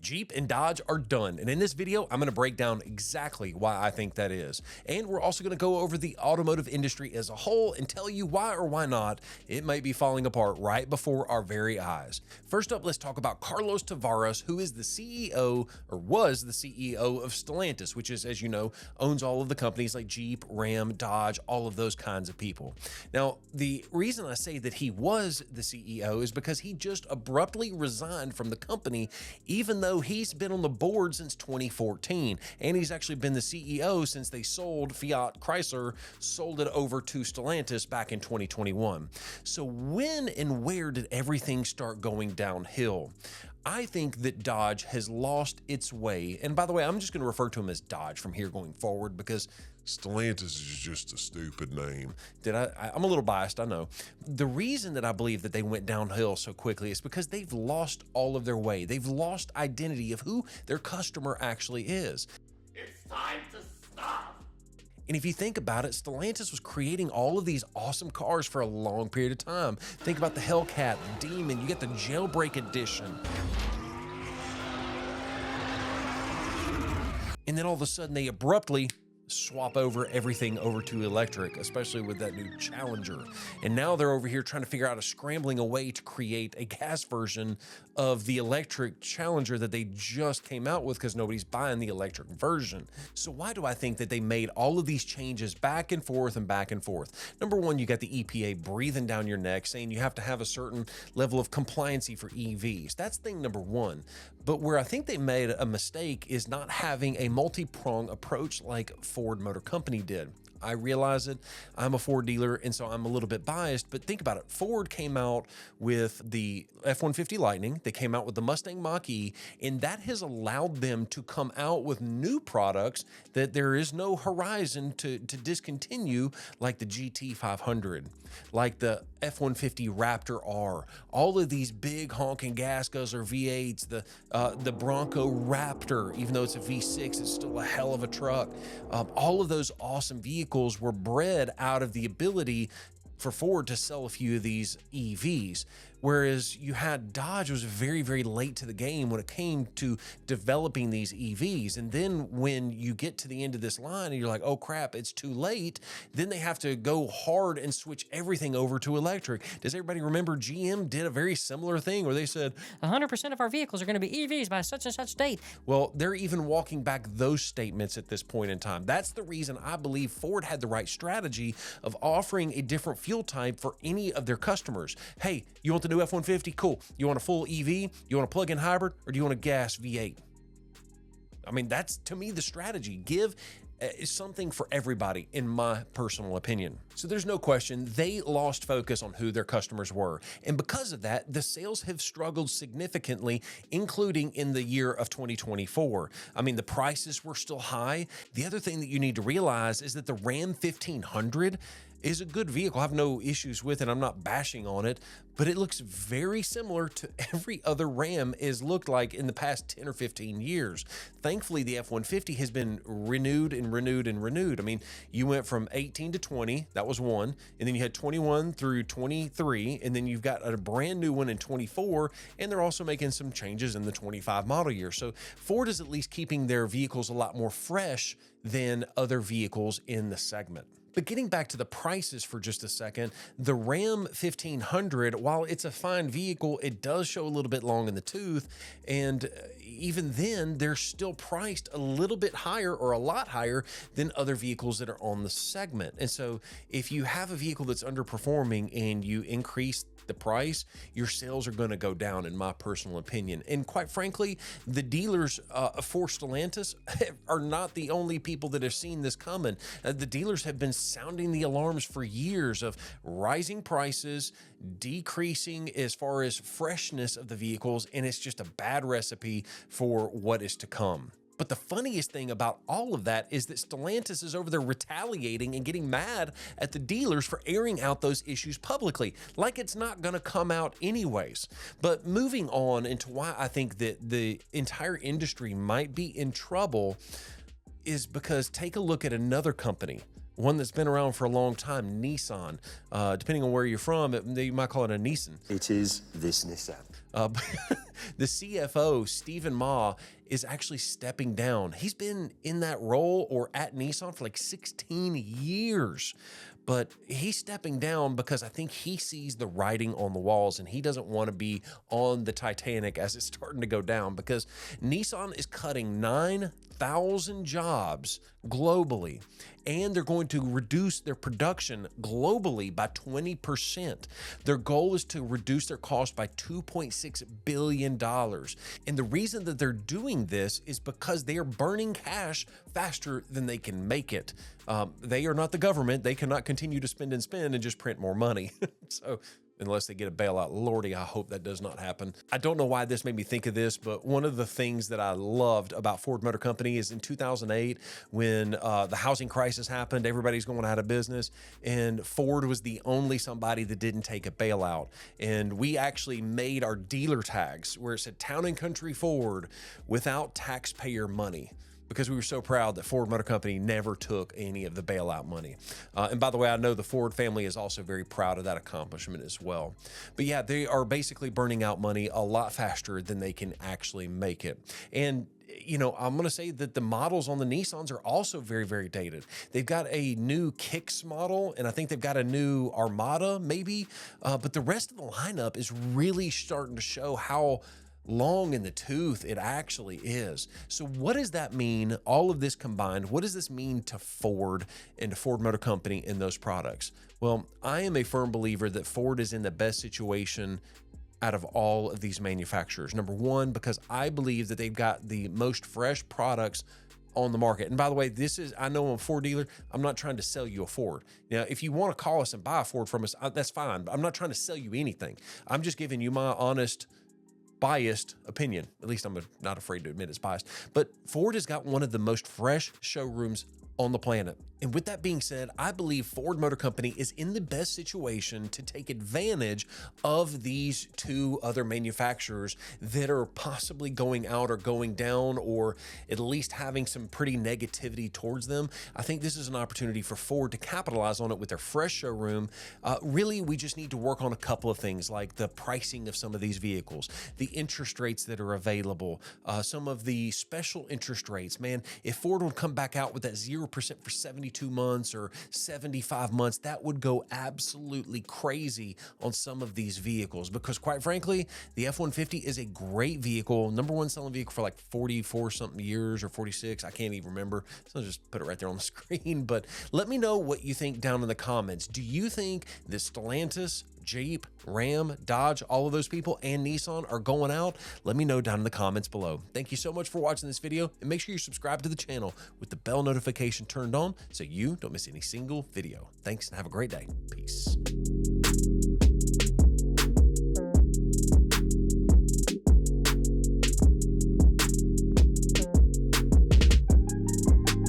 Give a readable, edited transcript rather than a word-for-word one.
Jeep and Dodge are done, and in this video, I'm going to break down exactly why I think that is. And we're also going to go over the automotive industry as a whole and tell you why or why not it might be falling apart right before our very eyes. First up, let's talk about Carlos Tavares, who is the CEO, or was the CEO of Stellantis, which is, as you know, owns all of the companies like Jeep, Ram, Dodge, all of those kinds of people. Now, the reason I say that he was the CEO is because he just abruptly resigned from the company, even though he's been on the board since 2014, and he's actually been the CEO since they sold Fiat Chrysler, sold it over to Stellantis back in 2021. So when and where did everything start going downhill? I think that Dodge has lost its way. And by the way, I'm just going to refer to him as Dodge from here going forward because Stellantis is just a stupid name. I'm a little biased, I know. The reason that I believe that they went downhill so quickly is because they've lost all of their way. They've lost identity of who their customer actually is. It's time to stop. And if you think about it, Stellantis was creating all of these awesome cars for a long period of time. Think about the Hellcat, the Demon, you get the Jailbreak Edition. And then all of a sudden they abruptly swap everything over to electric, especially with that new Challenger. And now they're over here trying to figure out scrambling a way to create a gas version of the electric Challenger that they just came out with because nobody's buying the electric version. So why do I think that they made all of these changes back and forth and back and forth? Number one, you got the EPA breathing down your neck saying you have to have a certain level of compliancy for EVs. That's thing number one. But where I think they made a mistake is not having a multi-prong approach like Ford Motor Company did. I realize it. I'm a Ford dealer, and so I'm a little bit biased, but think about it. Ford came out with the F-150 Lightning. They came out with the Mustang Mach-E, and that has allowed them to come out with new products that there is no horizon to discontinue, like the GT500, like the F-150 Raptor R, all of these big honking gas guzzler V8s, the Bronco Raptor, even though it's a V6, it's still a hell of a truck. All of those awesome vehicles were bred out of the ability for Ford to sell a few of these EVs. Whereas you had Dodge was very, very late to the game when it came to developing these EVs. And then when you get to the end of this line and you're like, oh crap, it's too late, then they have to go hard and switch everything over to electric. Does everybody remember GM did a very similar thing where they said 100% of our vehicles are going to be EVs by such and such date? Well, they're even walking back those statements at this point in time. That's the reason I believe Ford had the right strategy of offering a different fuel type for any of their customers. Hey, you want the new F-150? Cool. You want a full EV? You want a plug-in hybrid? Or do you want a gas V8? I mean, that's, to me, the strategy. Give something for everybody, in my personal opinion. So there's no question they lost focus on who their customers were. And because of that, the sales have struggled significantly, including in the year of 2024. I mean, the prices were still high. The other thing that you need to realize is that the Ram 1500 is a good vehicle. I have no issues with it. I'm not bashing on it, but it looks very similar to every other Ram has looked like in the past 10 or 15 years. Thankfully, the F-150 has been renewed and renewed and renewed. I mean, you went from 18 to 20, that was one, and then you had 21 through 23, and then you've got a brand new one in 24, and they're also making some changes in the 25 model year. So Ford is at least keeping their vehicles a lot more fresh than other vehicles in the segment. But getting back to the prices for just a second, the Ram 1500, while it's a fine vehicle, it does show a little bit long in the tooth. And even then, they're still priced a little bit higher or a lot higher than other vehicles that are on the segment. And so if you have a vehicle that's underperforming and you increase the price, your sales are going to go down, in my personal opinion. And quite frankly, the dealers for Stellantis are not the only people that have seen this coming. The dealers have been sounding the alarms for years of rising prices, decreasing as far as freshness of the vehicles, and it's just a bad recipe for what is to come. But the funniest thing about all of that is that Stellantis is over there retaliating and getting mad at the dealers for airing out those issues publicly, like it's not going to come out anyways. But moving on into why I think that the entire industry might be in trouble is because take a look at another company, one that's been around for a long time, Nissan. Depending on where you're from, you might call it a Nissan. It is this Nissan. The CFO, Stephen Ma, is actually stepping down. He's been in that role or at Nissan for like 16 years. But he's stepping down because I think he sees the writing on the walls and he doesn't want to be on the Titanic as it's starting to go down, because Nissan is cutting 9,000 jobs globally, and they're going to reduce their production globally by 20%. Their goal is to reduce their cost by $2.6 billion. And the reason that they're doing this is because they are burning cash faster than they can make it. They are not the government. They cannot continue to spend and just print more money. So unless they get a bailout, Lordy, I hope that does not happen. I don't know why this made me think of this, but one of the things that I loved about Ford Motor Company is in 2008, when the housing crisis happened, everybody's going out of business, and Ford was the only somebody that didn't take a bailout. And we actually made our dealer tags where it said Town and Country Ford without taxpayer money, because we were so proud that Ford Motor Company never took any of the bailout money. And by the way, I know the Ford family is also very proud of that accomplishment as well. But yeah, they are basically burning out money a lot faster than they can actually make it. And you know, I'm going to say that the models on the Nissans are also very, very dated. They've got a new Kicks model, and I think they've got a new Armada maybe, but the rest of the lineup is really starting to show how long in the tooth it actually is. So what does that mean, all of this combined? What does this mean to Ford and to Ford Motor Company in those products? Well, I am a firm believer that Ford is in the best situation out of all of these manufacturers. Number one, because I believe that they've got the most fresh products on the market. And by the way, I know I'm a Ford dealer. I'm not trying to sell you a Ford. Now, if you want to call us and buy a Ford from us, that's fine. But I'm not trying to sell you anything. I'm just giving you my honest, biased opinion. At least I'm not afraid to admit it's biased. But Ford has got one of the most fresh showrooms on the planet. And with that being said, I believe Ford Motor Company is in the best situation to take advantage of these two other manufacturers that are possibly going out or going down, or at least having some pretty negativity towards them. I think this is an opportunity for Ford to capitalize on it with their fresh showroom. Really, we just need to work on a couple of things, like the pricing of some of these vehicles, the interest rates that are available, some of the special interest rates. Man, if Ford would come back out with that 0% for 72 months or 75 months, that would go absolutely crazy on some of these vehicles, because quite frankly, the F-150 is a great vehicle, number one selling vehicle for like 44 something years or 46. I can't even remember. So I'll just put it right there on the screen. But let me know what you think down in the comments. Do you think that Stellantis, Jeep, Ram, Dodge, all of those people, and Nissan are going out? Let me know down in the comments below. Thank you so much for watching this video, and make sure you subscribe to the channel with the bell notification turned on so you don't miss any single video. Thanks, and have a great day. Peace.